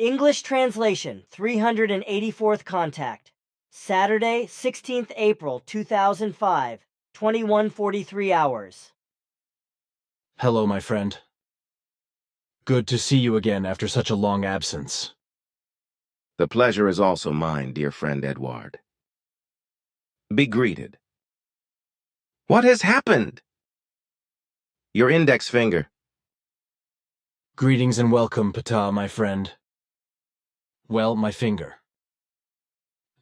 English translation, 384th contact. Saturday, 16th April 2005, 21:43 hours. Hello, my friend. Good to see you again after such a long absence. The pleasure is also mine, dear friend Edward. Be greeted. What has happened? Your index finger. Greetings and welcome, Ptaah, my friend. Well, my finger.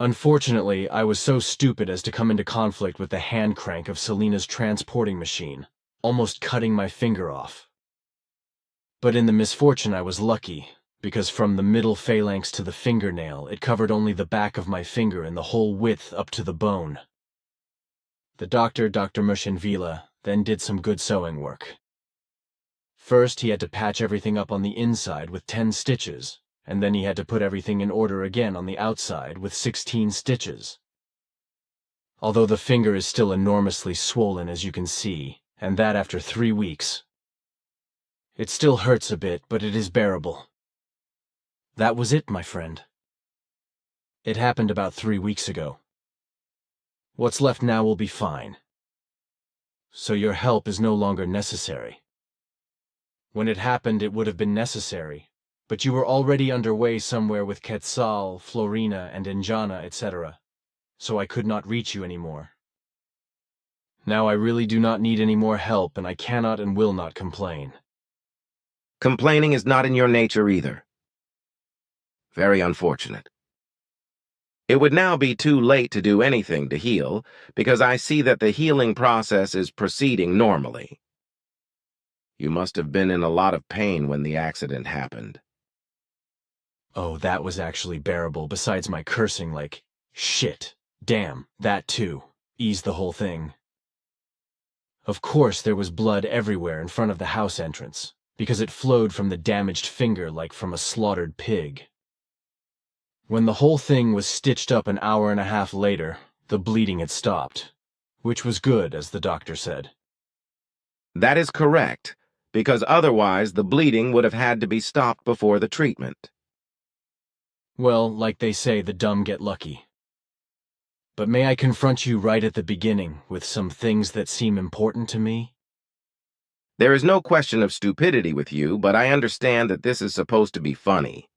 Unfortunately, I was so stupid as to come into conflict with the hand crank of Selena's transporting machine, almost cutting my finger off. But in the misfortune I was lucky, because from the middle phalanx to the fingernail, it covered only the back of my finger and the whole width up to the bone. The doctor, Dr. Mushinvila, then did some good sewing work. First, he had to patch everything up on the inside with 10 stitches, and then he had to put everything in order again on the outside with 16 stitches. Although the finger is still enormously swollen, as you can see, and that after 3 weeks. It still hurts a bit, but it is bearable. That was it, my friend. It happened about 3 weeks ago. What's left now will be fine. So your help is no longer necessary. When it happened, it would have been necessary, but you were already underway somewhere with Quetzal, Florina, and Injana, etc., so I could not reach you anymore. Now I really do not need any more help, and I cannot and will not complain. Complaining is not in your nature either. Very unfortunate. It would now be too late to do anything to heal, because I see that the healing process is proceeding normally. You must have been in a lot of pain when the accident happened. Oh, that was actually bearable, besides my cursing like, shit, damn, that too, eased the whole thing. Of course there was blood everywhere in front of the house entrance, because it flowed from the damaged finger like from a slaughtered pig. When the whole thing was stitched up an hour and a half later, the bleeding had stopped, which was good, as the doctor said. That is correct, because otherwise the bleeding would have had to be stopped before the treatment. Well, like they say, the dumb get lucky. But may I confront you right at the beginning with some things that seem important to me? There is no question of stupidity with you, but I understand that this is supposed to be funny.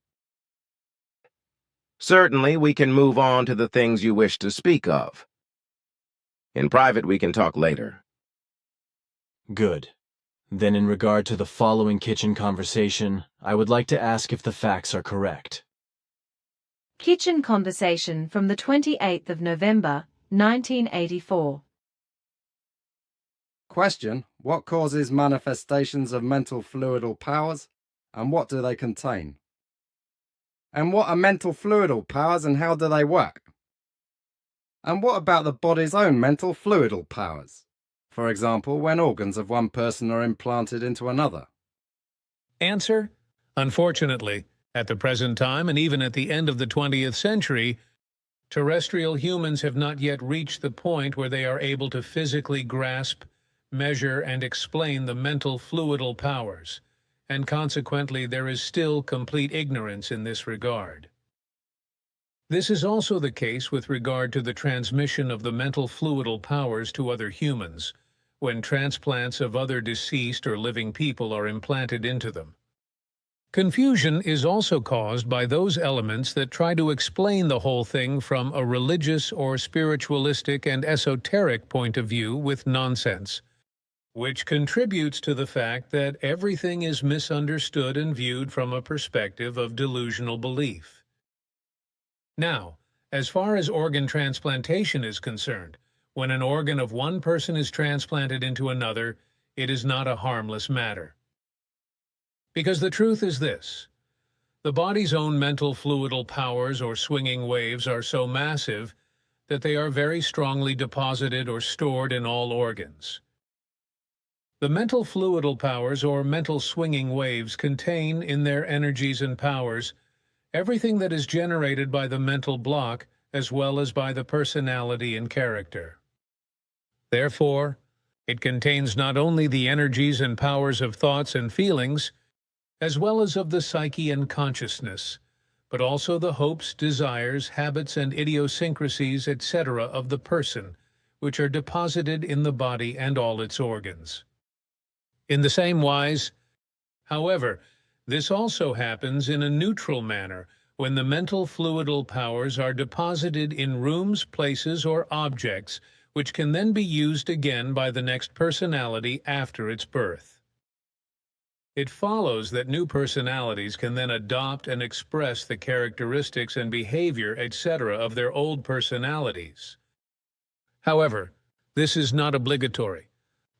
Certainly, we can move on to the things you wish to speak of. In private, we can talk later. Good. Then in regard to the following kitchen conversation, I would like to ask if the facts are correct. Kitchen conversation from the 28th of November, 1984. Question: what causes manifestations of mental fluidal powers, and what do they contain? And what are mental fluidal powers and how do they work? And what about the body's own mental fluidal powers? For example, when organs of one person are implanted into another. Answer: unfortunately, at the present time and even at the end of the 20th century, terrestrial humans have not yet reached the point where they are able to physically grasp, measure, and explain the mental fluidal powers, and consequently there is still complete ignorance in this regard. This is also the case with regard to the transmission of the mental fluidal powers to other humans, when transplants of other deceased or living people are implanted into them. Confusion is also caused by those elements that try to explain the whole thing from a religious or spiritualistic and esoteric point of view with nonsense, which contributes to the fact that everything is misunderstood and viewed from a perspective of delusional belief. Now, as far as organ transplantation is concerned, when an organ of one person is transplanted into another, it is not a harmless matter. Because the truth is this: the body's own mental fluidal powers or swinging waves are so massive that they are very strongly deposited or stored in all organs. The mental fluidal powers or mental swinging waves contain in their energies and powers everything that is generated by the mental block as well as by the personality and character. Therefore, it contains not only the energies and powers of thoughts and feelings, as well as of the psyche and consciousness, but also the hopes, desires, habits, and idiosyncrasies, etc. of the person, which are deposited in the body and all its organs. In the same wise, however, this also happens in a neutral manner when the mental fluidal powers are deposited in rooms, places, or objects, which can then be used again by the next personality after its birth. It follows that new personalities can then adopt and express the characteristics and behavior, etc. of their old personalities. However, this is not obligatory,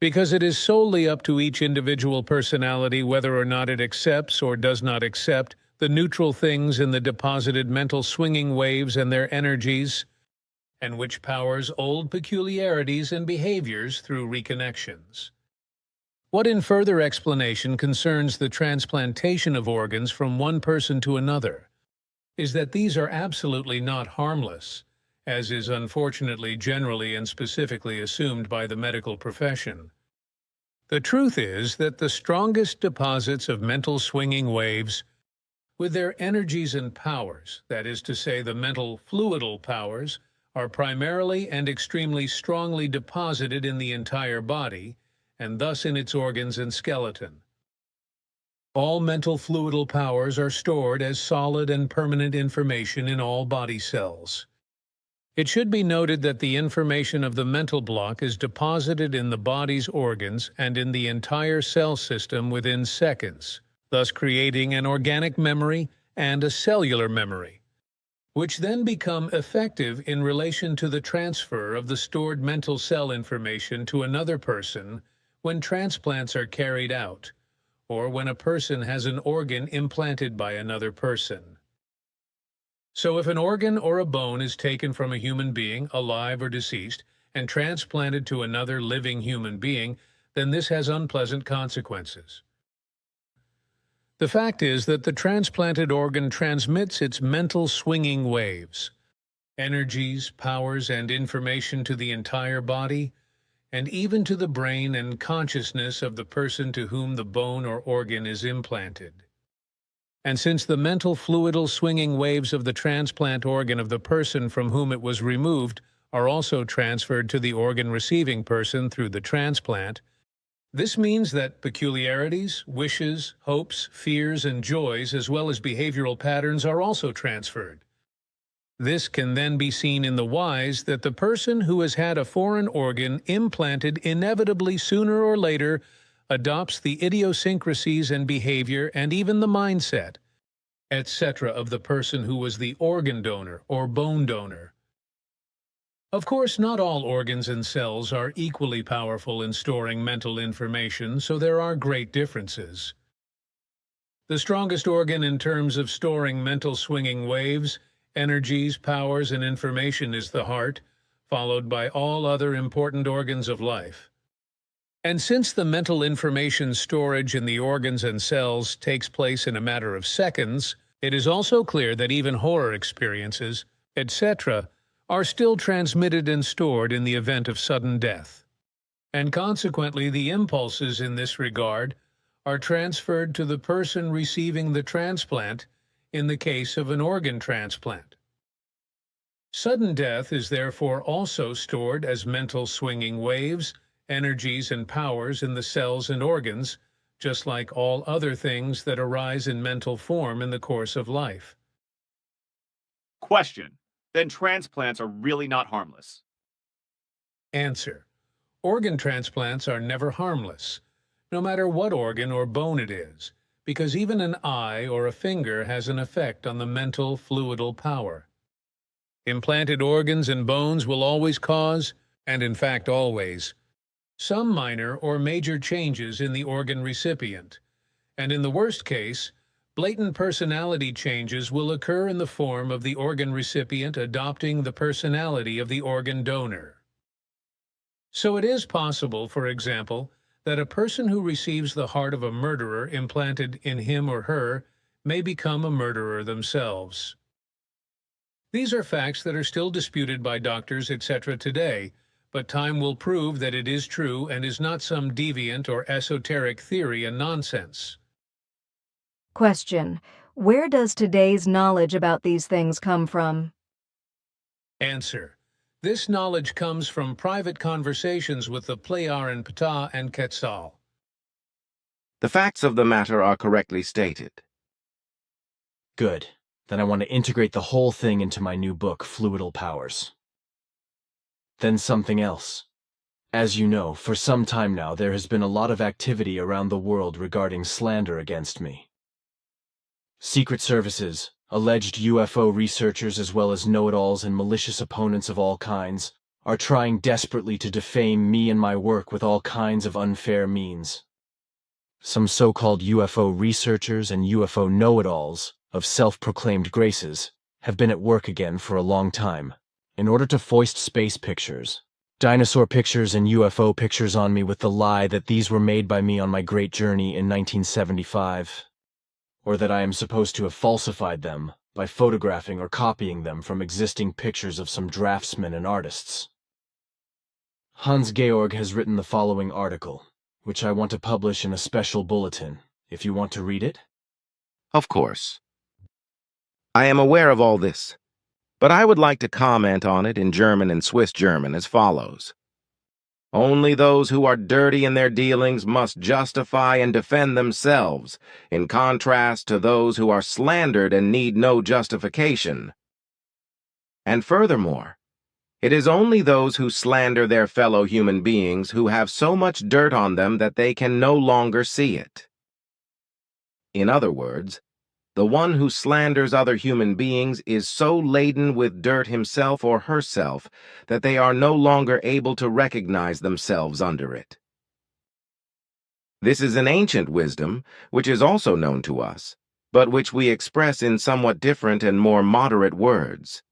because it is solely up to each individual personality whether or not it accepts or does not accept the neutral things in the deposited mental swinging waves and their energies, and which powers old peculiarities and behaviors through reconnections. What in further explanation concerns the transplantation of organs from one person to another is that these are absolutely not harmless, as is unfortunately generally and specifically assumed by the medical profession. The truth is that the strongest deposits of mental swinging waves, with their energies and powers, that is to say the mental fluidal powers, are primarily and extremely strongly deposited in the entire body, and thus in its organs and skeleton. All mental fluidal powers are stored as solid and permanent information in all body cells. It should be noted that the information of the mental block is deposited in the body's organs and in the entire cell system within seconds, thus creating an organic memory and a cellular memory, which then become effective in relation to the transfer of the stored mental cell information to another person when transplants are carried out, or when a person has an organ implanted by another person. So if an organ or a bone is taken from a human being, alive or deceased, and transplanted to another living human being, then this has unpleasant consequences. The fact is that the transplanted organ transmits its mental swinging waves, energies, powers, and information to the entire body, and even to the brain and consciousness of the person to whom the bone or organ is implanted. And since the mental fluidal swinging waves of the transplant organ of the person from whom it was removed are also transferred to the organ receiving person through the transplant, this means that peculiarities, wishes, hopes, fears, and joys, as well as behavioral patterns, are also transferred. This can then be seen in the wise that the person who has had a foreign organ implanted inevitably sooner or later adopts the idiosyncrasies and behavior and even the mindset, etc. of the person who was the organ donor or bone donor. Of course, not all organs and cells are equally powerful in storing mental information, so there are great differences. The strongest organ in terms of storing mental swinging waves, energies, powers, and information is the heart, followed by all other important organs of life. And since the mental information storage in the organs and cells takes place in a matter of seconds, it is also clear that even horror experiences, etc., are still transmitted and stored in the event of sudden death. And consequently, the impulses in this regard are transferred to the person receiving the transplant in the case of an organ transplant. Sudden death is therefore also stored as mental swinging waves, energies, and powers in the cells and organs, just like all other things that arise in mental form in the course of life. Question: then transplants are really not harmless? Answer: organ transplants are never harmless, no matter what organ or bone it is, because even an eye or a finger has an effect on the mental fluidal power. Implanted organs and bones will always cause, and in fact always, some minor or major changes in the organ recipient, and in the worst case, blatant personality changes will occur in the form of the organ recipient adopting the personality of the organ donor. So it is possible, for example, that a person who receives the heart of a murderer implanted in him or her may become a murderer themselves. These are facts that are still disputed by doctors, etc. today, but time will prove that it is true and is not some deviant or esoteric theory and nonsense. Question: Where does today's knowledge about these things come from? Answer. This knowledge comes from private conversations with the Ptaah and Ptaah and Quetzal. The facts of the matter are correctly stated. Good. Then I want to integrate the whole thing into my new book, Fluidal Powers. Then something else. As you know, for some time now there has been a lot of activity around the world regarding slander against me. Secret services, alleged UFO researchers as well as know-it-alls and malicious opponents of all kinds are trying desperately to defame me and my work with all kinds of unfair means. Some so-called UFO researchers and UFO know-it-alls of self-proclaimed graces have been at work again for a long time, in order to foist space pictures, dinosaur pictures and UFO pictures on me with the lie that these were made by me on my great journey in 1975, or that I am supposed to have falsified them by photographing or copying them from existing pictures of some draftsmen and artists. Hans Georg has written the following article, which I want to publish in a special bulletin, if you want to read it. Of course. I am aware of all this, but I would like to comment on it in German and Swiss German as follows. Only those who are dirty in their dealings must justify and defend themselves, in contrast to those who are slandered and need no justification. And furthermore, it is only those who slander their fellow human beings who have so much dirt on them that they can no longer see it. In other words, the one who slanders other human beings is so laden with dirt himself or herself that they are no longer able to recognize themselves under it. This is an ancient wisdom, which is also known to us, but which we express in somewhat different and more moderate words.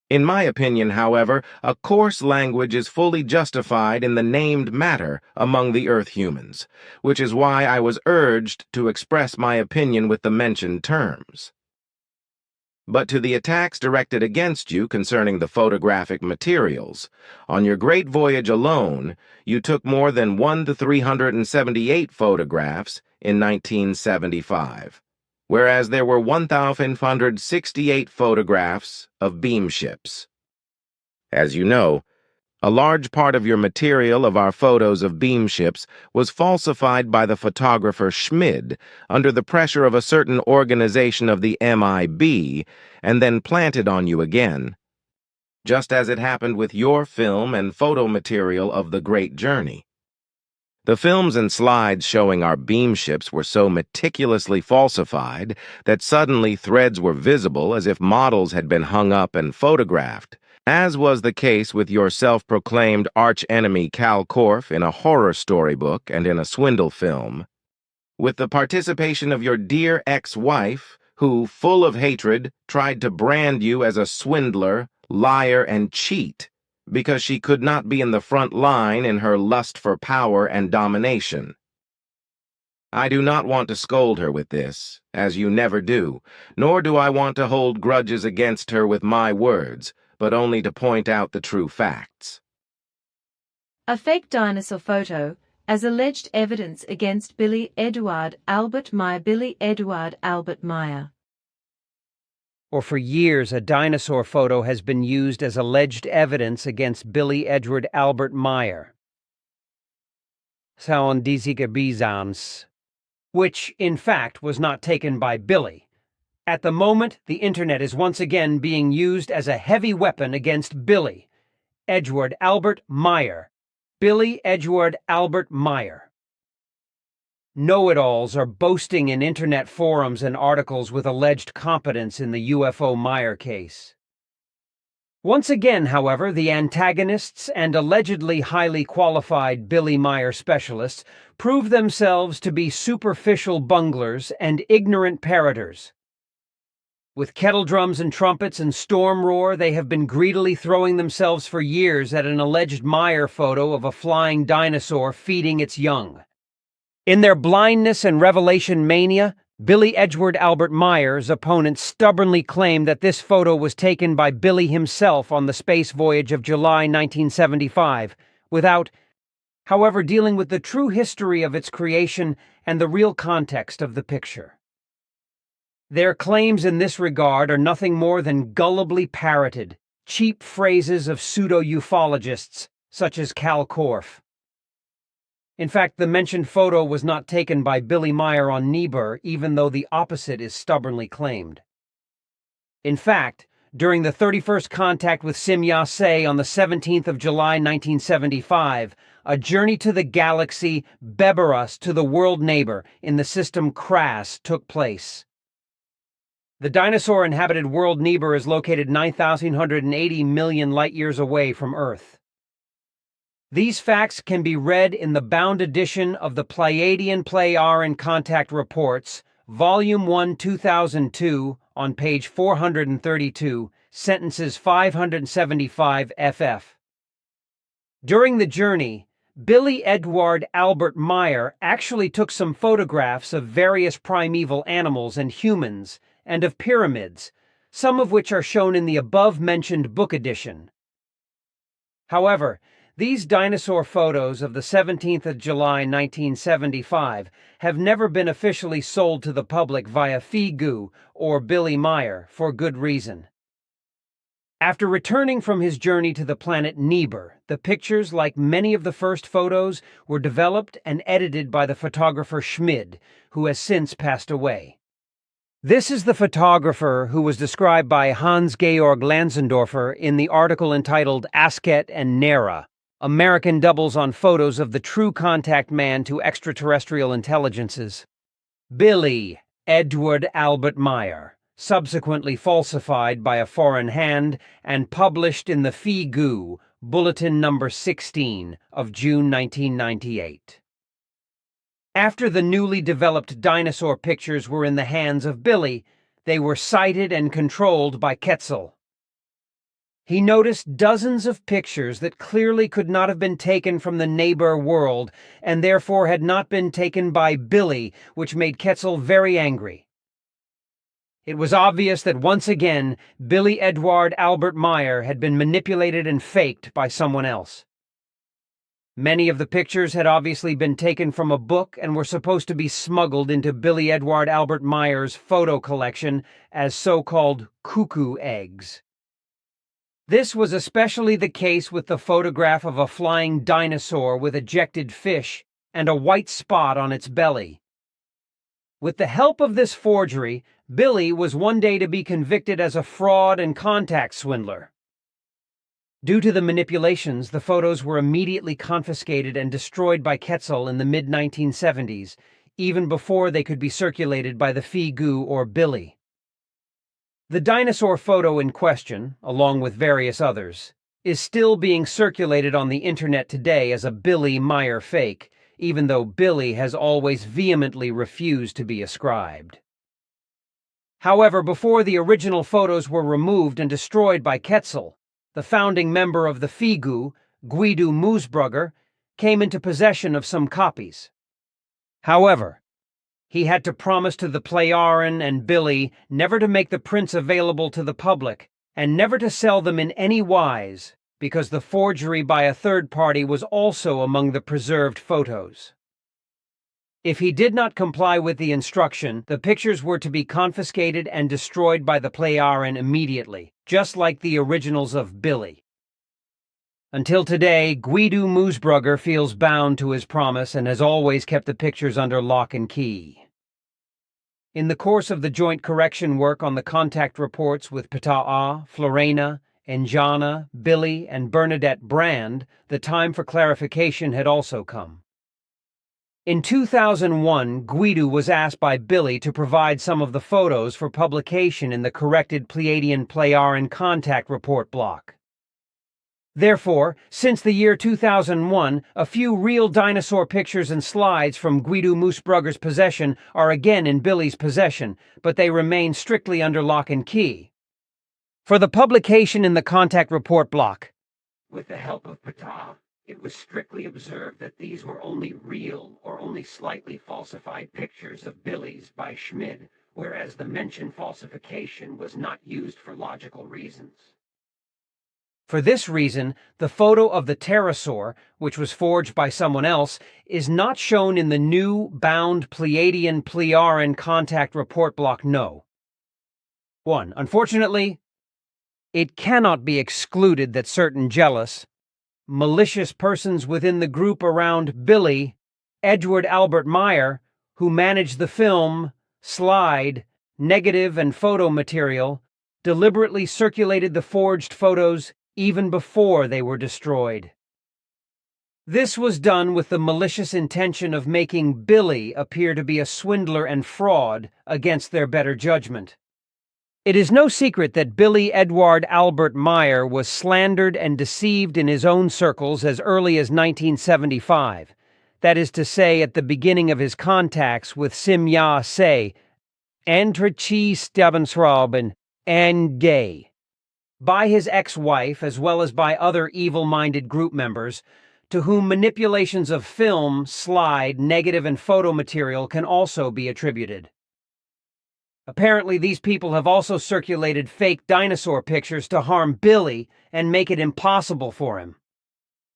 In my opinion, however, a coarse language is fully justified in the named matter among the Earth humans, which is why I was urged to express my opinion with the mentioned terms. But to the attacks directed against you concerning the photographic materials, on your great voyage alone, you took more than 1 to 378 photographs in 1975. Whereas there were 1,568 photographs of beam ships. As you know, a large part of your material of our photos of beam ships was falsified by the photographer Schmid under the pressure of a certain organization of the MIB and then planted on you again, just as it happened with your film and photo material of the Great Journey. The films and slides showing our beam ships were so meticulously falsified that suddenly threads were visible as if models had been hung up and photographed, as was the case with your self-proclaimed arch-enemy Cal Korff in a horror storybook and in a swindle film, with the participation of your dear ex-wife, who, full of hatred, tried to brand you as a swindler, liar, and cheat, because she could not be in the front line in her lust for power and domination. I do not want to scold her with this, as you never do, nor do I want to hold grudges against her with my words, but only to point out the true facts. A fake dinosaur photo as alleged evidence against Billy Eduard Albert Meyer. Billy Eduard Albert Meyer. Or for years, a dinosaur photo has been used as alleged evidence against Billy Edward Albert Meyer, which, in fact, was not taken by Billy. At the moment, the internet is once again being used as a heavy weapon against Billy Edward Albert Meyer. Billy Edward Albert Meyer. Know-it-alls are boasting in internet forums and articles with alleged competence in the UFO Meyer case. Once again, however, the antagonists and allegedly highly qualified Billy Meyer specialists prove themselves to be superficial bunglers and ignorant parroters. With kettle drums and trumpets and storm roar, they have been greedily throwing themselves for years at an alleged Meyer photo of a flying dinosaur feeding its young. In their blindness and revelation mania, Billy Edward Albert Meyer's opponents stubbornly claimed that this photo was taken by Billy himself on the space voyage of July 1975, without, however, dealing with the true history of its creation and the real context of the picture. Their claims in this regard are nothing more than gullibly parroted, cheap phrases of pseudo-ufologists such as Cal Korff. In fact, the mentioned photo was not taken by Billy Meier on Niebuhr, even though the opposite is stubbornly claimed. In fact, during the 31st contact with Sim Yaseh on the 17th of July 1975, a journey to the galaxy Beberus to the world neighbor in the system Cras took place. The dinosaur-inhabited world Niebuhr is located 9,180 million light-years away from Earth. These facts can be read in the bound edition of the Pleiadian Contact Reports, Volume 1, 2002, on page 432, sentences 575 ff. During the journey, Billy Edward Albert Meier actually took some photographs of various primeval animals and humans, and of pyramids, some of which are shown in the above-mentioned book edition. However, these dinosaur photos of the 17th of July 1975 have never been officially sold to the public via Figu or Billy Meier for good reason. After returning from his journey to the planet Niebuhr, the pictures, like many of the first photos, were developed and edited by the photographer Schmid, who has since passed away. This is the photographer who was described by Hans-Georg Lanzendorfer in the article entitled Asket and Nera, American Doubles on Photos of the True Contact Man to Extraterrestrial Intelligences. Billy Edward Albert Meier, subsequently falsified by a foreign hand and published in the Figu, Bulletin Number 16 of June 1998. After the newly developed dinosaur pictures were in the hands of Billy, they were cited and controlled by Quetzal. He noticed dozens of pictures that clearly could not have been taken from the neighbor world and therefore had not been taken by Billy, which made Quetzal very angry. It was obvious that once again, Billy Edward Albert Meier had been manipulated and faked by someone else. Many of the pictures had obviously been taken from a book and were supposed to be smuggled into Billy Edward Albert Meier's photo collection as so-called cuckoo eggs. This was especially the case with the photograph of a flying dinosaur with ejected fish and a white spot on its belly. With the help of this forgery, Billy was one day to be convicted as a fraud and contact swindler. Due to the manipulations, the photos were immediately confiscated and destroyed by Quetzal in the mid-1970s, even before they could be circulated by the Figu or Billy. The dinosaur photo in question, along with various others, is still being circulated on the internet today as a Billy Meier fake, even though Billy has always vehemently refused to be ascribed. However, before the original photos were removed and destroyed by Quetzal, the founding member of the Figu, Guido Moosbrugger, came into possession of some copies. However, he had to promise to the Pleiadian and Billy never to make the prints available to the public and never to sell them in any wise, because the forgery by a third party was also among the preserved photos. If he did not comply with the instruction, the pictures were to be confiscated and destroyed by the Pleiadian immediately, just like the originals of Billy. Until today, Guido Moosbrugger feels bound to his promise and has always kept the pictures under lock and key. In the course of the joint correction work on the contact reports with Ptaah, Florena, Njana, Billy, and Bernadette Brand, the time for clarification had also come. In 2001, Guido was asked by Billy to provide some of the photos for publication in the corrected Pleiadian Contact Report block. Therefore, since the year 2001, a few real dinosaur pictures and slides from Guido Moosbrugger's possession are again in Billy's possession, but they remain strictly under lock and key. For the publication in the Contact Report block, with the help of Ptaah, it was strictly observed that these were only real or only slightly falsified pictures of Billy's by Schmid, whereas the mentioned falsification was not used for logical reasons. For this reason, the photo of the pterosaur, which was forged by someone else, is not shown in the new bound Pleiadian Contact Report block No. 1. Unfortunately, it cannot be excluded that certain jealous, malicious persons within the group around Billy Edward Albert Meyer, who managed the film, slide, negative, and photo material, deliberately circulated the forged photos even before they were destroyed. This was done with the malicious intention of making Billy appear to be a swindler and fraud against their better judgment. It is no secret that Billy Edward Albert Meyer was slandered and deceived in his own circles as early as 1975, that is to say, at the beginning of his contacts with Simya Se, Entrechi Stabensrauben, and Gay, by his ex-wife as well as by other evil-minded group members, to whom manipulations of film, slide, negative, and photo material can also be attributed. Apparently, these people have also circulated fake dinosaur pictures to harm Billy and make it impossible for him.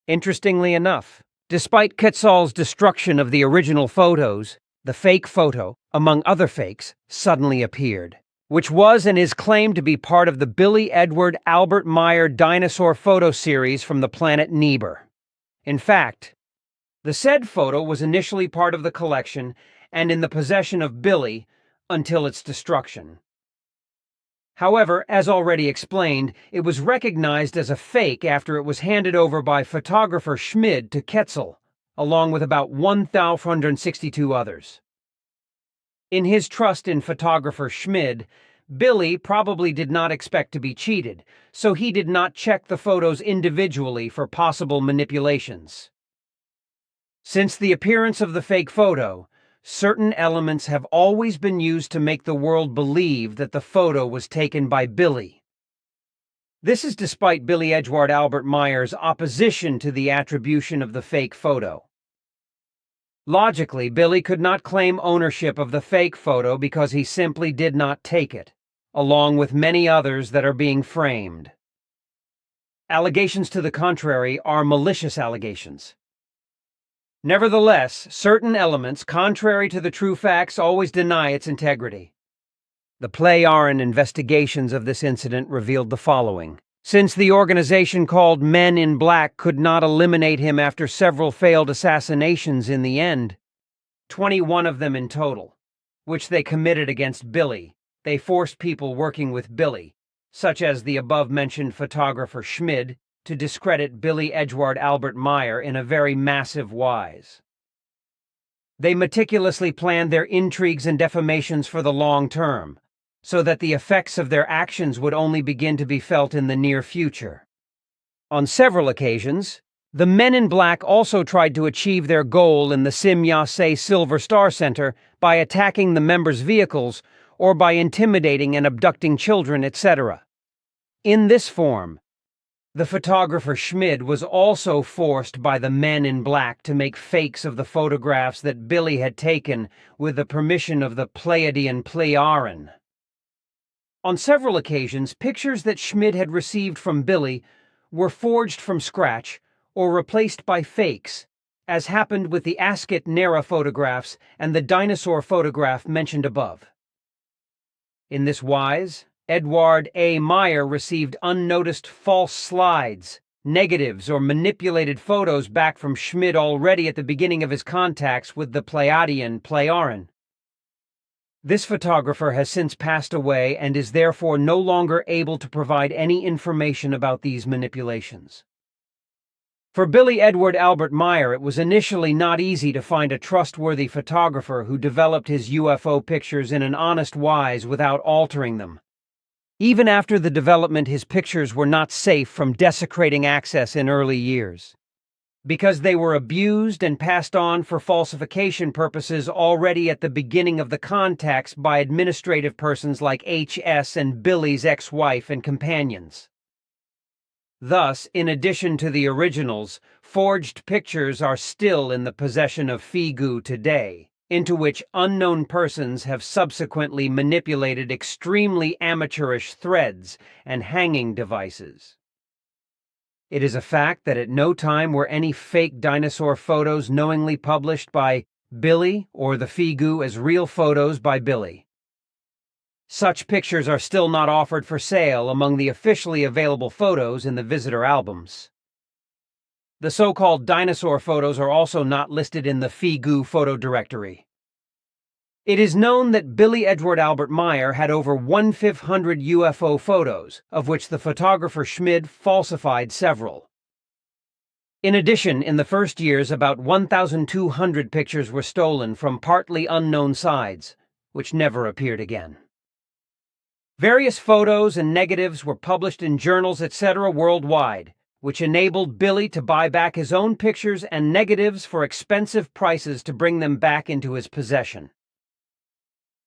Interestingly enough, despite Quetzal's destruction of the original photos, the fake photo, among other fakes, suddenly appeared, which was and is claimed to be part of the Billy Edward Albert Meyer dinosaur photo series from the planet Niebuhr. In fact, the said photo was initially part of the collection and in the possession of Billy until its destruction. However, as already explained, it was recognized as a fake after it was handed over by photographer Schmid to Quetzal, along with about 1,462 others. In his trust in photographer Schmid, Billy probably did not expect to be cheated, so he did not check the photos individually for possible manipulations. Since the appearance of the fake photo, certain elements have always been used to make the world believe that the photo was taken by Billy. This is despite Billy Edward Albert Meyer's opposition to the attribution of the fake photo. Logically, Billy could not claim ownership of the fake photo because he simply did not take it, along with many others that are being framed. Allegations to the contrary are malicious allegations. Nevertheless, certain elements, contrary to the true facts, always deny its integrity. The Ptaah investigations of this incident revealed the following. Since the organization called Men in Black could not eliminate him after several failed assassinations in the end, 21 of them in total, which they committed against Billy, they forced people working with Billy, such as the above-mentioned photographer Schmid, to discredit Billy Edward Albert Meyer in a very massive wise. They meticulously planned their intrigues and defamations for the long term, so that the effects of their actions would only begin to be felt in the near future. On several occasions, the Men in Black also tried to achieve their goal in the Simya Se Silver Star Center by attacking the members' vehicles or by intimidating and abducting children, etc. In this form, the photographer Schmid was also forced by the Men in Black to make fakes of the photographs that Billy had taken with the permission of the Pleiadian Pleiaren. On several occasions, pictures that Schmid had received from Billy were forged from scratch or replaced by fakes, as happened with the Ascot Nera photographs and the dinosaur photograph mentioned above. In this wise, Edward A. Meyer received unnoticed false slides, negatives, or manipulated photos back from Schmid already at the beginning of his contacts with the Pleiadian Pleiaren. This photographer has since passed away and is therefore no longer able to provide any information about these manipulations. For Billy Edward Albert Meyer, it was initially not easy to find a trustworthy photographer who developed his UFO pictures in an honest wise without altering them. Even after the development, his pictures were not safe from desecrating access in early years, because they were abused and passed on for falsification purposes already at the beginning of the contacts by administrative persons like H.S. and Billy's ex-wife and companions. Thus, in addition to the originals, forged pictures are still in the possession of Figu today, into which unknown persons have subsequently manipulated extremely amateurish threads and hanging devices. It is a fact that at no time were any fake dinosaur photos knowingly published by Billy or the Figu as real photos by Billy. Such pictures are still not offered for sale among the officially available photos in the visitor albums. The so-called dinosaur photos are also not listed in the FIGU photo directory. It is known that Billy Edward Albert Meyer had over 1,500 UFO photos, of which the photographer Schmid falsified several. In addition, in the first years, about 1,200 pictures were stolen from partly unknown sides, which never appeared again. Various photos and negatives were published in journals, etc. worldwide, which enabled Billy to buy back his own pictures and negatives for expensive prices to bring them back into his possession.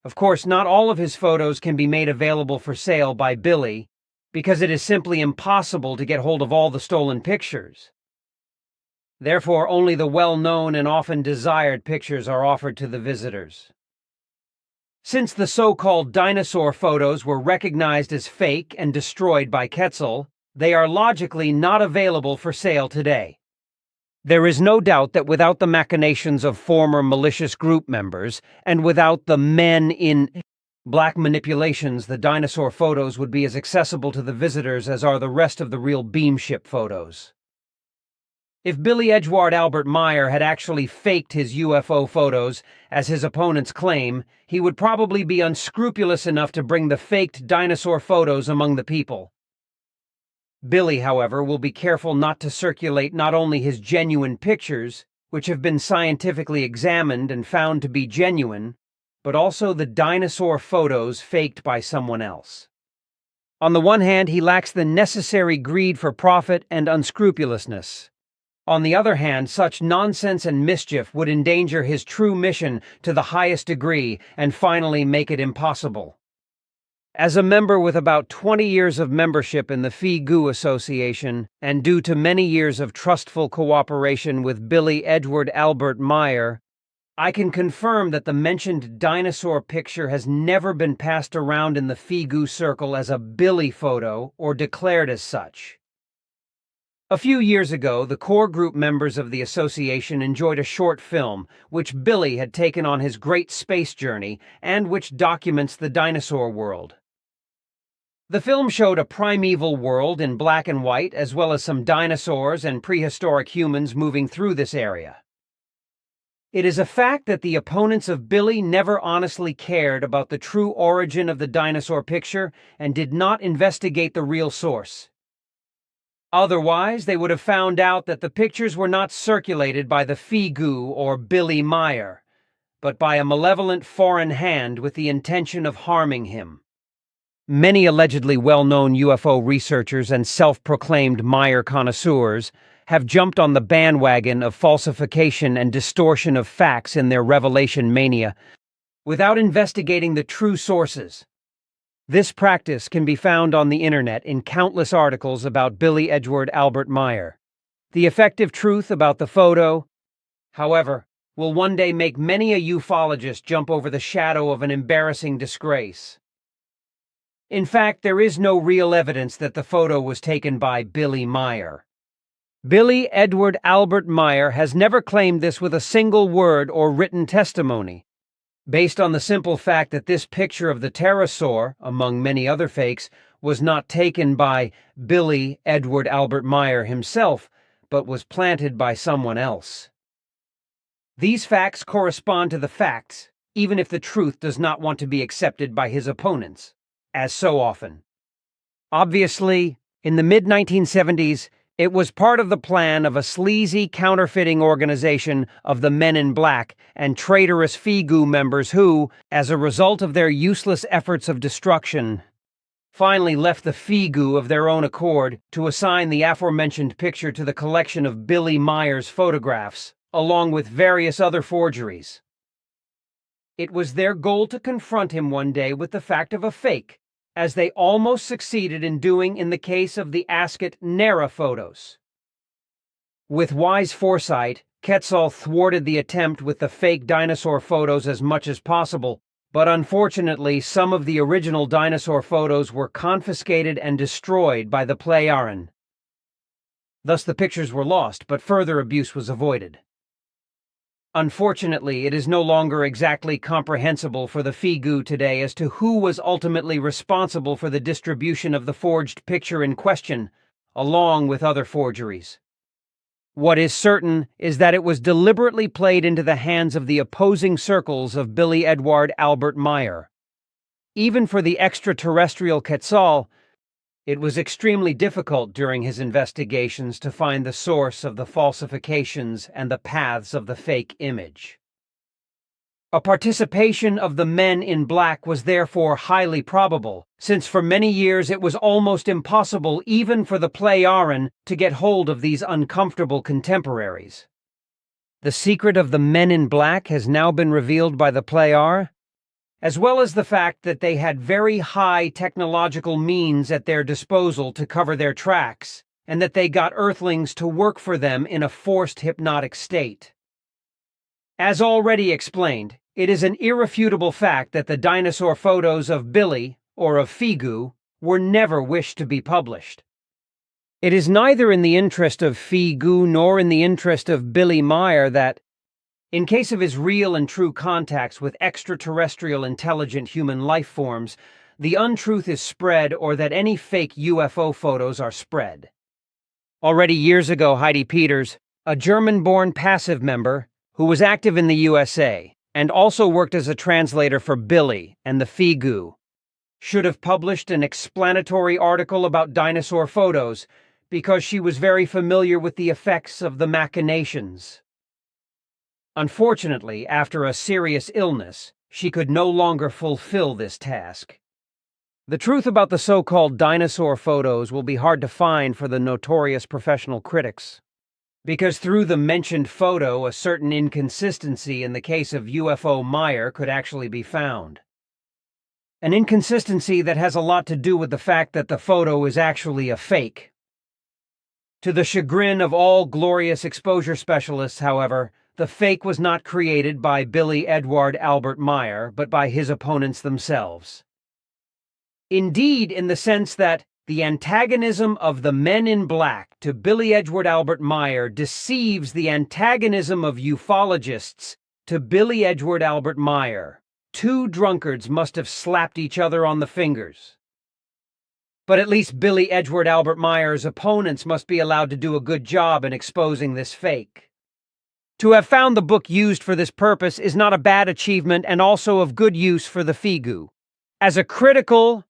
Of course, not all of his photos can be made available for sale by Billy, because it is simply impossible to get hold of all the stolen pictures. Therefore, only the well-known and often desired pictures are offered to the visitors. Since the so-called dinosaur photos were recognized as fake and destroyed by Quetzal, they are logically not available for sale today. There is no doubt that without the machinations of former malicious group members, and without the men in black manipulations, the dinosaur photos would be as accessible to the visitors as are the rest of the real beamship photos. If Billy Edward Albert Meyer had actually faked his UFO photos, as his opponents claim, he would probably be unscrupulous enough to bring the faked dinosaur photos among the people. Billy, however, will be careful not to circulate not only his genuine pictures, which have been scientifically examined and found to be genuine, but also the dinosaur photos faked by someone else. On the one hand, he lacks the necessary greed for profit and unscrupulousness. On the other hand, such nonsense and mischief would endanger his true mission to the highest degree and finally make it impossible. As a member with about 20 years of membership in the FIGU Association, and due to many years of trustful cooperation with Billy Edward Albert Meyer, I can confirm that the mentioned dinosaur picture has never been passed around in the FIGU circle as a Billy photo or declared as such. A few years ago, the core group members of the association enjoyed a short film, which Billy had taken on his great space journey and which documents the dinosaur world. The film showed a primeval world in black and white, as well as some dinosaurs and prehistoric humans moving through this area. It is a fact that the opponents of Billy never honestly cared about the true origin of the dinosaur picture and did not investigate the real source. Otherwise, they would have found out that the pictures were not circulated by the FIGU or Billy Meyer, but by a malevolent foreign hand with the intention of harming him. Many allegedly well-known UFO researchers and self-proclaimed Meyer connoisseurs have jumped on the bandwagon of falsification and distortion of facts in their revelation mania without investigating the true sources. This practice can be found on the internet in countless articles about Billy Edward Albert Meyer. The effective truth about the photo, however, will one day make many a ufologist jump over the shadow of an embarrassing disgrace. In fact, there is no real evidence that the photo was taken by Billy Meyer. Billy Edward Albert Meyer has never claimed this with a single word or written testimony, based on the simple fact that this picture of the pterosaur, among many other fakes, was not taken by Billy Edward Albert Meyer himself, but was planted by someone else. These facts correspond to the facts, even if the truth does not want to be accepted by his opponents, as so often. Obviously, in the mid-1970s, it was part of the plan of a sleazy counterfeiting organization of the Men in Black and traitorous FIGU members who, as a result of their useless efforts of destruction, finally left the FIGU of their own accord to assign the aforementioned picture to the collection of Billy Meyer's photographs, along with various other forgeries. It was their goal to confront him one day with the fact of a fake, as they almost succeeded in doing in the case of the Ascot Nera photos. With wise foresight, Quetzal thwarted the attempt with the fake dinosaur photos as much as possible, but unfortunately some of the original dinosaur photos were confiscated and destroyed by the Ptaah. Thus the pictures were lost, but further abuse was avoided. Unfortunately, it is no longer exactly comprehensible for the FIGU today as to who was ultimately responsible for the distribution of the forged picture in question, along with other forgeries. What is certain is that it was deliberately played into the hands of the opposing circles of Billy Edward Albert Meyer. Even for the extraterrestrial Quetzal, it was extremely difficult during his investigations to find the source of the falsifications and the paths of the fake image. A participation of the men in black was therefore highly probable, since for many years it was almost impossible even for the Pleiaren to get hold of these uncomfortable contemporaries. The secret of the men in black has now been revealed by the Pleiar, as well as the fact that they had very high technological means at their disposal to cover their tracks, and that they got Earthlings to work for them in a forced hypnotic state. As already explained, it is an irrefutable fact that the dinosaur photos of Billy, or of FIGU, were never wished to be published. It is neither in the interest of FIGU nor in the interest of Billy Meyer that, in case of his real and true contacts with extraterrestrial intelligent human life forms, the untruth is spread or that any fake UFO photos are spread. Already years ago, Heidi Peters, a German-born passive member who was active in the USA and also worked as a translator for Billy and the FIGU, should have published an explanatory article about dinosaur photos because she was very familiar with the effects of the machinations. Unfortunately, after a serious illness, she could no longer fulfill this task. The truth about the so-called dinosaur photos will be hard to find for the notorious professional critics, because through the mentioned photo, a certain inconsistency in the case of UFO Meyer could actually be found. An inconsistency that has a lot to do with the fact that the photo is actually a fake. To the chagrin of all glorious exposure specialists, however, the fake was not created by Billy Edward Albert Meyer, but by his opponents themselves. Indeed, in the sense that the antagonism of the men in black to Billy Edward Albert Meyer deceives the antagonism of ufologists to Billy Edward Albert Meyer. Two drunkards must have slapped each other on the fingers. But at least Billy Edward Albert Meyer's opponents must be allowed to do a good job in exposing this fake. To have found the book used for this purpose is not a bad achievement and also of good use for the FIGU. As a critical,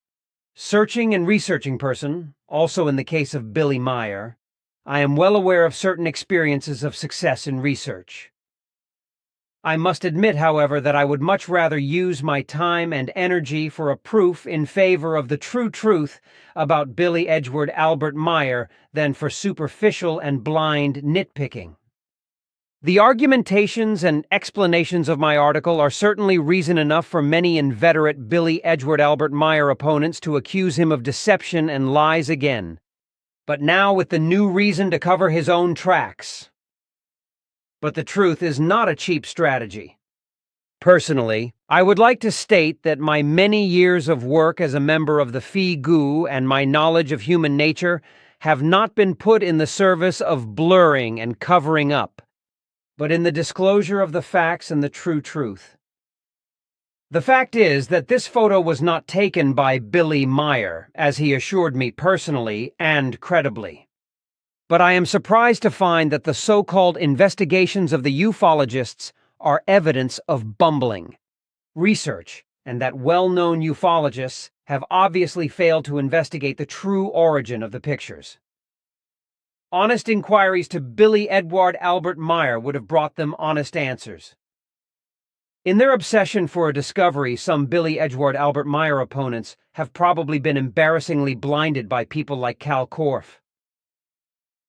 searching and researching person, also in the case of Billy Meyer, I am well aware of certain experiences of success in research. I must admit, however, that I would much rather use my time and energy for a proof in favor of the true truth about Billy Edward Albert Meyer than for superficial and blind nitpicking. The argumentations and explanations of my article are certainly reason enough for many inveterate Billy Edward Albert Meyer opponents to accuse him of deception and lies again, but now with the new reason to cover his own tracks. But the truth is not a cheap strategy. Personally, I would like to state that my many years of work as a member of the FIGU and my knowledge of human nature have not been put in the service of blurring and covering up, but in the disclosure of the facts and the true truth. The fact is that this photo was not taken by Billy Meyer, as he assured me personally and credibly. But I am surprised to find that the so-called investigations of the ufologists are evidence of bumbling research, and that well-known ufologists have obviously failed to investigate the true origin of the pictures. Honest inquiries to Billy Edward Albert Meyer would have brought them honest answers. In their obsession for a discovery, some Billy Edward Albert Meyer opponents have probably been embarrassingly blinded by people like Cal Korff.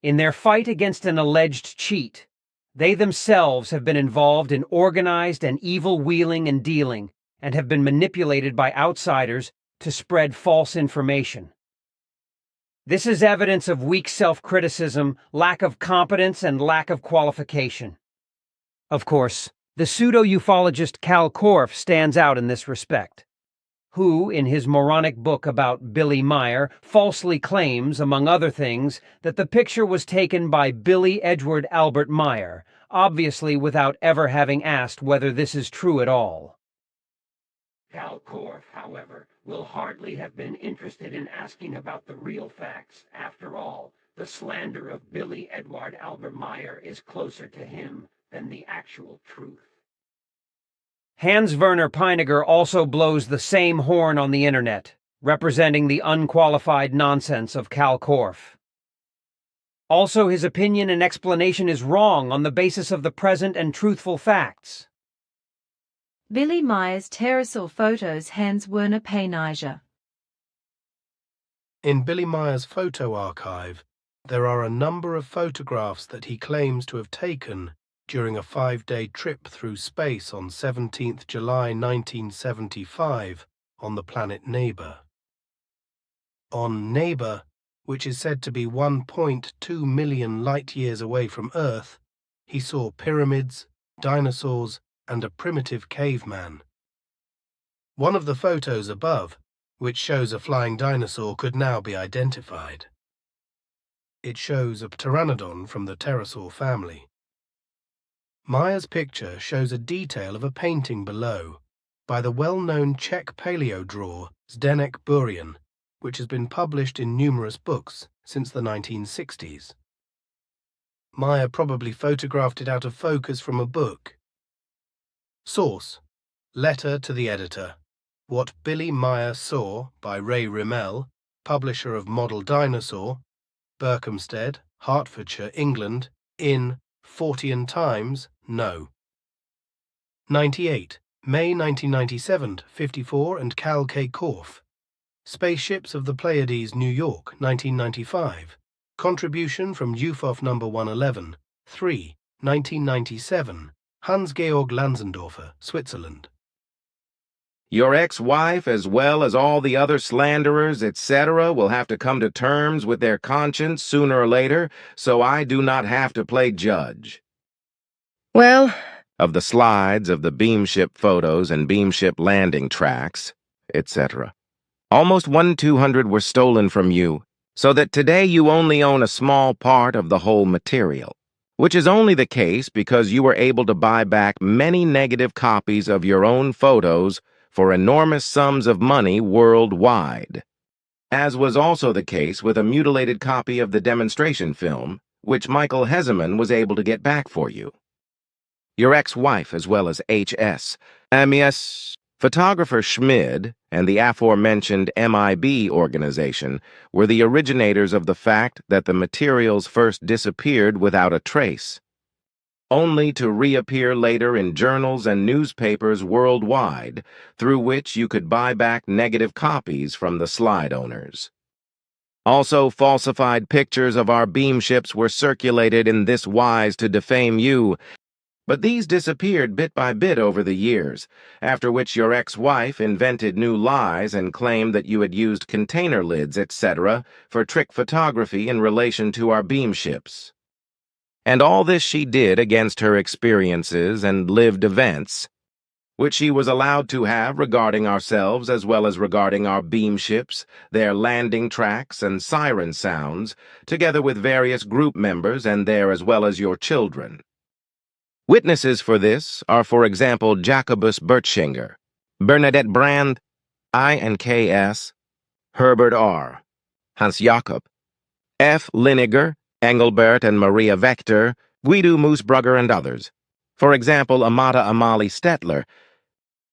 In their fight against an alleged cheat, they themselves have been involved in organized and evil wheeling and dealing, and have been manipulated by outsiders to spread false information. This is evidence of weak self-criticism, lack of competence, and lack of qualification. Of course, the pseudo-ufologist Cal Korff stands out in this respect, who, in his moronic book about Billy Meyer, falsely claims, among other things, that the picture was taken by Billy Edward Albert Meyer, obviously without ever having asked whether this is true at all. Cal Korff, however, will hardly have been interested in asking about the real facts. After all, the slander of Billy Edward Albert Meyer is closer to him than the actual truth. Hans-Werner Peiniger also blows the same horn on the internet, representing the unqualified nonsense of Cal Korff. Also, his opinion and explanation is wrong on the basis of the present and truthful facts. Billy Meyer's pterosaur photos. Hans-Werner Peiniger. In Billy Meyer's photo archive, there are a number of photographs that he claims to have taken during a 5-day trip through space on 17th July 1975 on the planet Neighbor. On Neighbor, which is said to be 1.2 million light-years away from Earth, he saw pyramids, dinosaurs, and a primitive caveman. One of the photos above, which shows a flying dinosaur, could now be identified. It shows a pteranodon from the pterosaur family. Meyer's picture shows a detail of a painting below by the well-known Czech paleo drawer Zdeněk Burian, which has been published in numerous books since the 1960s. Meyer probably photographed it out of focus from a book. Source: Letter to the Editor. What Billy Meyer Saw by Ray Rimmel, publisher of Model Dinosaur, Berkhamsted, Hertfordshire, England, in Fortean Times, No. 98, May 1997, 54 and Cal K. Korff. Spaceships of the Pleiades, New York, 1995. Contribution from UFOF No. 111, 3, 1997, Hans-Georg Lanzendorfer, Switzerland. Your ex-wife, as well as all the other slanderers, etc., will have to come to terms with their conscience sooner or later, so I do not have to play judge. Well, of the slides of the beamship photos and beamship landing tracks, etc. Almost 1/200 were stolen from you, so that today you only own a small part of the whole material, which is only the case because you were able to buy back many negative copies of your own photos for enormous sums of money worldwide, as was also the case with a mutilated copy of the demonstration film, which Michael Heseman was able to get back for you. Your ex-wife, as well as H.S., photographer Schmid, and the aforementioned MIB organization were the originators of the fact that the materials first disappeared without a trace, only to reappear later in journals and newspapers worldwide, through which you could buy back negative copies from the slide owners. Also, falsified pictures of our beamships were circulated in this wise to defame you, but these disappeared bit by bit over the years, after which your ex-wife invented new lies and claimed that you had used container lids, etc., for trick photography in relation to our beamships. And all this she did against her experiences and lived events, which she was allowed to have regarding ourselves as well as regarding our beamships, their landing tracks and siren sounds, together with various group members and their as well as your children. Witnesses for this are, for example, Jacobus Bertschinger, Bernadette Brand, I and K.S., Herbert R., Hans Jakob, F. Liniger, Engelbert and Maria Vector, Guido Moosbrugger, and others. For example, Amata Amalie Stetler,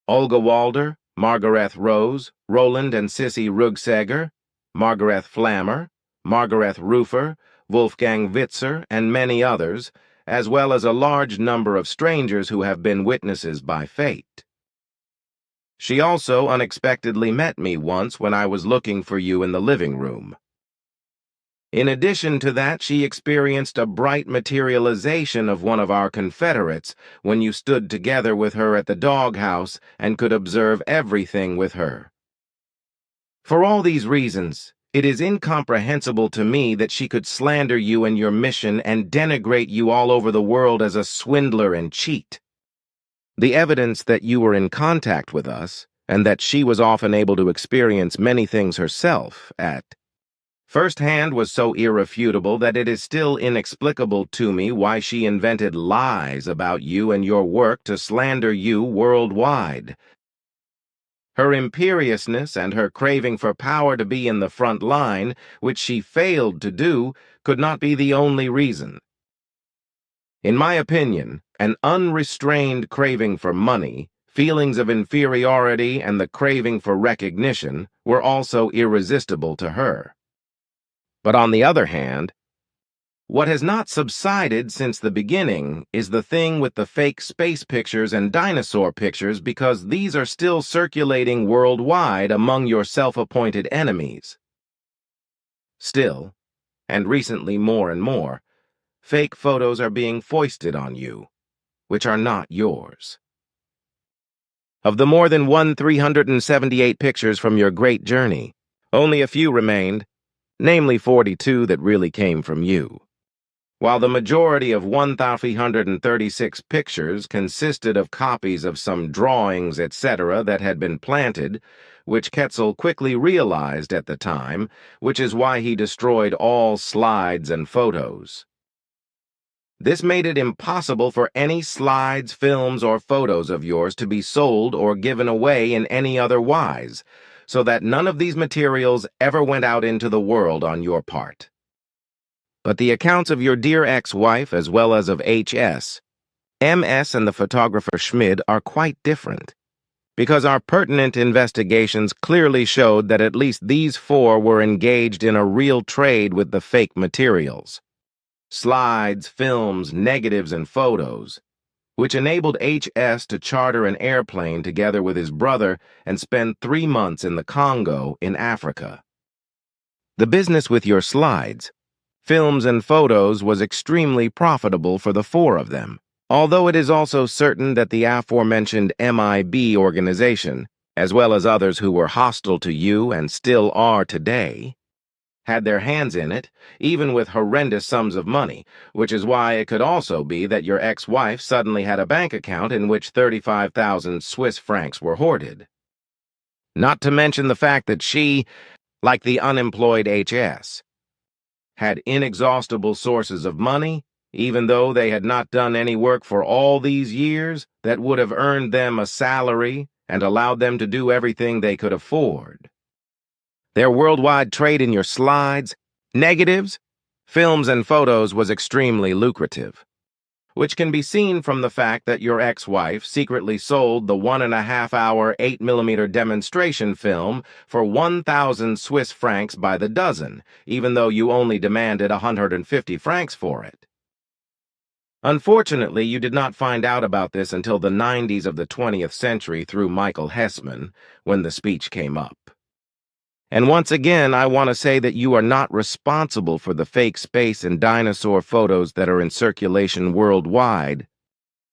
Olga Walder, Margaret Rose, Roland and Sissy Rugseger, Margaret Flammer, Margaret Rufer, Wolfgang Witzer, and many others, as well as a large number of strangers who have been witnesses by fate. She also unexpectedly met me once when I was looking for you in the living room. In addition to that, she experienced a bright materialization of one of our Confederates when you stood together with her at the doghouse and could observe everything with her. For all these reasons, it is incomprehensible to me that she could slander you and your mission and denigrate you all over the world as a swindler and cheat. The evidence that you were in contact with us, and that she was often able to experience many things herself at Firsthand was so irrefutable that it is still inexplicable to me why she invented lies about you and your work to slander you worldwide. Her imperiousness and her craving for power to be in the front line, which she failed to do, could not be the only reason. In my opinion, an unrestrained craving for money, feelings of inferiority, and the craving for recognition were also irresistible to her. But on the other hand, what has not subsided since the beginning is the thing with the fake space pictures and dinosaur pictures, because these are still circulating worldwide among your self-appointed enemies. Still, and recently more and more, fake photos are being foisted on you, which are not yours. Of the more than 378 pictures from your great journey, only a few remained, namely 42 that really came from you. While the majority of 1,336 pictures consisted of copies of some drawings, etc., that had been planted, which Quetzal quickly realized at the time, which is why he destroyed all slides and photos. This made it impossible for any slides, films, or photos of yours to be sold or given away in any other wise, so that none of these materials ever went out into the world on your part. But the accounts of your dear ex-wife, as well as of H.S., M.S., and the photographer Schmid are quite different, because our pertinent investigations clearly showed that at least these four were engaged in a real trade with the fake materials. Slides, films, negatives, and photos, which enabled H.S. to charter an airplane together with his brother and spend 3 months in the Congo in Africa. The business with your slides, films, and photos was extremely profitable for the four of them, although it is also certain that the aforementioned MIB organization, as well as others who were hostile to you and still are today, had their hands in it, even with horrendous sums of money, which is why it could also be that your ex-wife suddenly had a bank account in which 35,000 Swiss francs were hoarded. Not to mention the fact that she, like the unemployed H.S., had inexhaustible sources of money, even though they had not done any work for all these years that would have earned them a salary and allowed them to do everything they could afford. Their worldwide trade in your slides, negatives, films, and photos was extremely lucrative, which can be seen from the fact that your ex-wife secretly sold the 1.5-hour 8mm demonstration film for 1,000 Swiss francs by the dozen, even though you only demanded 150 francs for it. Unfortunately, you did not find out about this until the 90s of the 20th century through Michael Hessman, when the speech came up. And once again, I want to say that you are not responsible for the fake space and dinosaur photos that are in circulation worldwide,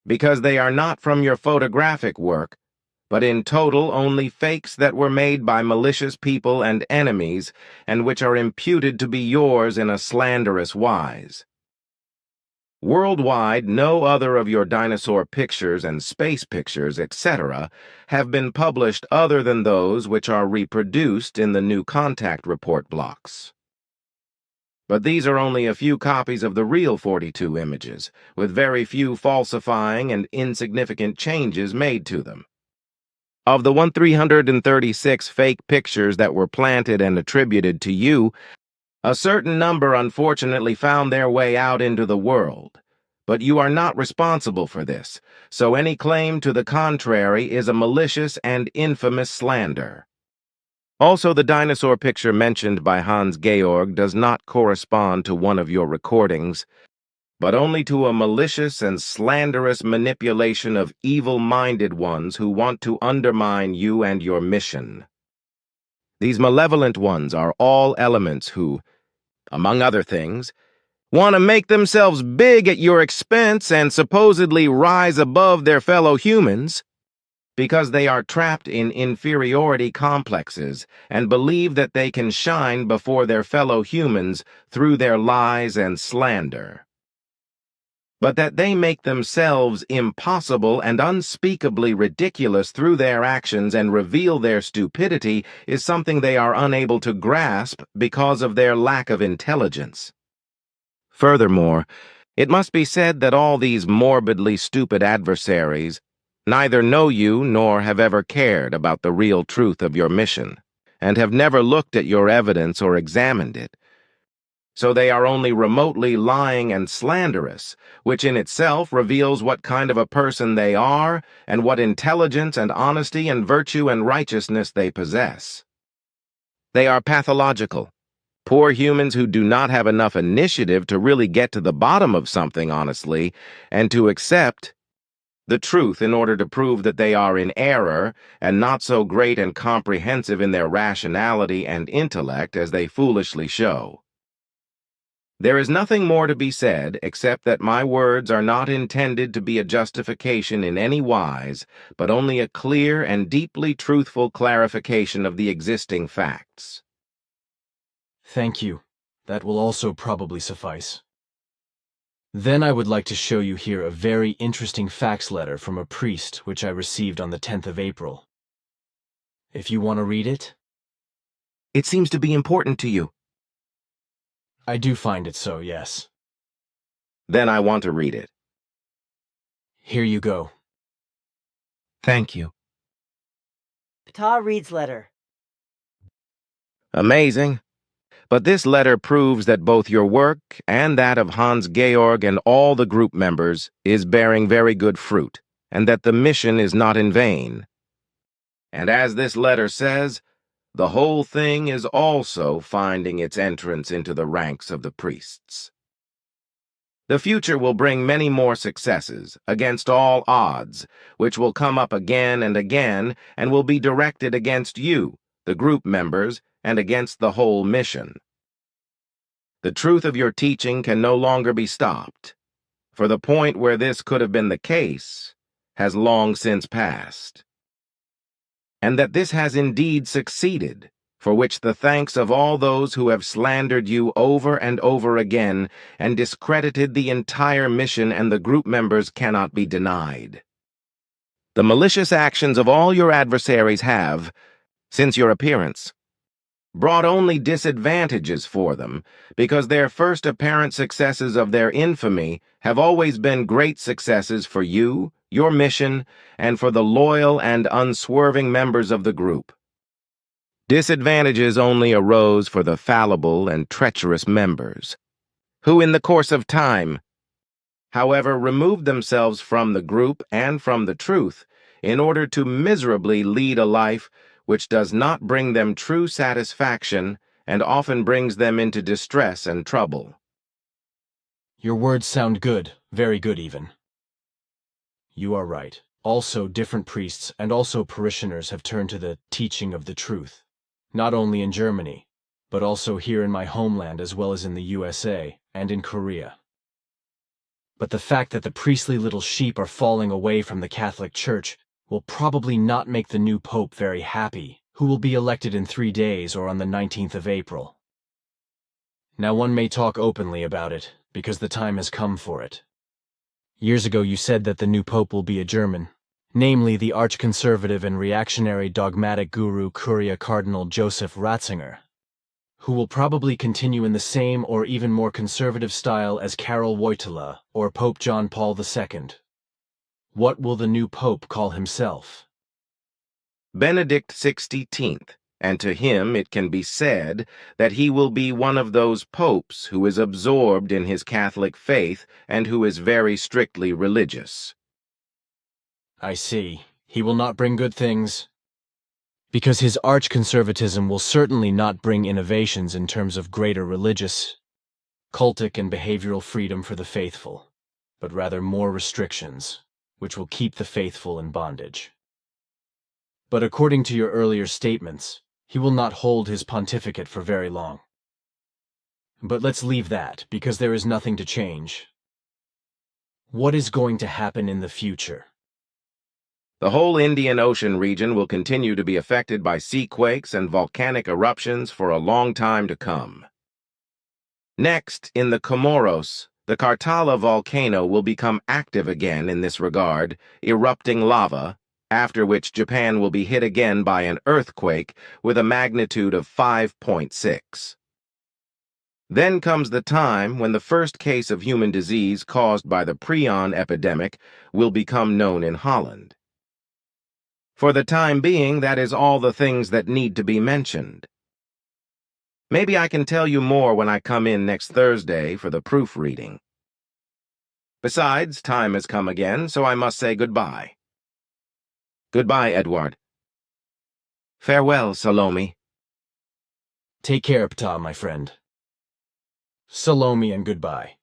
because they are not from your photographic work, but in total only fakes that were made by malicious people and enemies, and which are imputed to be yours in a slanderous wise. Worldwide, no other of your dinosaur pictures and space pictures, etc., have been published other than those which are reproduced in the new contact report blocks. But these are only a few copies of the real 42 images, with very few falsifying and insignificant changes made to them. Of the 1,336 fake pictures that were planted and attributed to you, a certain number unfortunately found their way out into the world, but you are not responsible for this, so any claim to the contrary is a malicious and infamous slander. Also, the dinosaur picture mentioned by Hans Georg does not correspond to one of your recordings, but only to a malicious and slanderous manipulation of evil-minded ones who want to undermine you and your mission. These malevolent ones are all elements who, among other things, want to make themselves big at your expense and supposedly rise above their fellow humans, because they are trapped in inferiority complexes and believe that they can shine before their fellow humans through their lies and slander. but that they make themselves impossible and unspeakably ridiculous through their actions and reveal their stupidity is something they are unable to grasp because of their lack of intelligence. Furthermore, it must be said that all these morbidly stupid adversaries neither know you nor have ever cared about the real truth of your mission, and have never looked at your evidence or examined it. So they are only remotely lying and slanderous, which in itself reveals what kind of a person they are and what intelligence and honesty and virtue and righteousness they possess. They are pathological, poor humans who do not have enough initiative to really get to the bottom of something honestly and to accept the truth in order to prove that they are in error and not so great and comprehensive in their rationality and intellect as they foolishly show. There is nothing more to be said except that my words are not intended to be a justification in any wise, but only a clear and deeply truthful clarification of the existing facts. Thank you. That will also probably suffice. Then I would like to show you here a very interesting fax letter from a priest which I received on the 10th of April. If you want to read it? It seems to be important to you. I do find it so, yes. Then I want to read it. Here you go. Thank you. Ptaah reads letter. Amazing. But this letter proves that both your work and that of Hans-Georg and all the group members is bearing very good fruit, and that the mission is not in vain. And as this letter says, the whole thing is also finding its entrance into the ranks of the priests. The future will bring many more successes, against all odds, which will come up again and again and will be directed against you, the group members, and against the whole mission. The truth of your teaching can no longer be stopped, for the point where this could have been the case has long since passed. And that this has indeed succeeded, for which the thanks of all those who have slandered you over and over again and discredited the entire mission and the group members cannot be denied. The malicious actions of all your adversaries have, since your appearance, brought only disadvantages for them, because their first apparent successes of their infamy have always been great successes for you, your mission, and for the loyal and unswerving members of the group. Disadvantages only arose for the fallible and treacherous members, who in the course of time, however, removed themselves from the group and from the truth in order to miserably lead a life which does not bring them true satisfaction and often brings them into distress and trouble. Your words sound good, very good even. You are right. Also, different priests and also parishioners have turned to the teaching of the truth, not only in Germany, but also here in my homeland as well as in the USA and in Korea. But the fact that the priestly little sheep are falling away from the Catholic Church will probably not make the new Pope very happy, who will be elected in 3 days or on the 19th of April. Now one may talk openly about it, because the time has come for it. Years ago you said that the new Pope will be a German, namely the arch-conservative and reactionary dogmatic guru Curia Cardinal Joseph Ratzinger, who will probably continue in the same or even more conservative style as Karol Wojtyla or Pope John Paul II. What will the new Pope call himself? Benedict XVI, and to him it can be said that he will be one of those popes who is absorbed in his Catholic faith and who is very strictly religious. I see. He will not bring good things. Because his arch-conservatism will certainly not bring innovations in terms of greater religious, cultic and behavioral freedom for the faithful, but rather more restrictions, which will keep the faithful in bondage. But according to your earlier statements, he will not hold his pontificate for very long. But let's leave that, because there is nothing to change. What is going to happen in the future? The whole Indian Ocean region will continue to be affected by seaquakes and volcanic eruptions for a long time to come. Next, in the Comoros, The Kartala volcano will become active again in this regard, erupting lava, after which Japan will be hit again by an earthquake with a magnitude of 5.6. Then comes the time when the first case of human disease caused by the prion epidemic will become known in Holland. For the time being, that is all the things that need to be mentioned. Maybe I can tell you more when I come in next Thursday for the proofreading. Besides, time has come again, so I must say goodbye. Goodbye, Edward. Farewell, Salome. Take care, Ptaah, my friend. Salome and goodbye.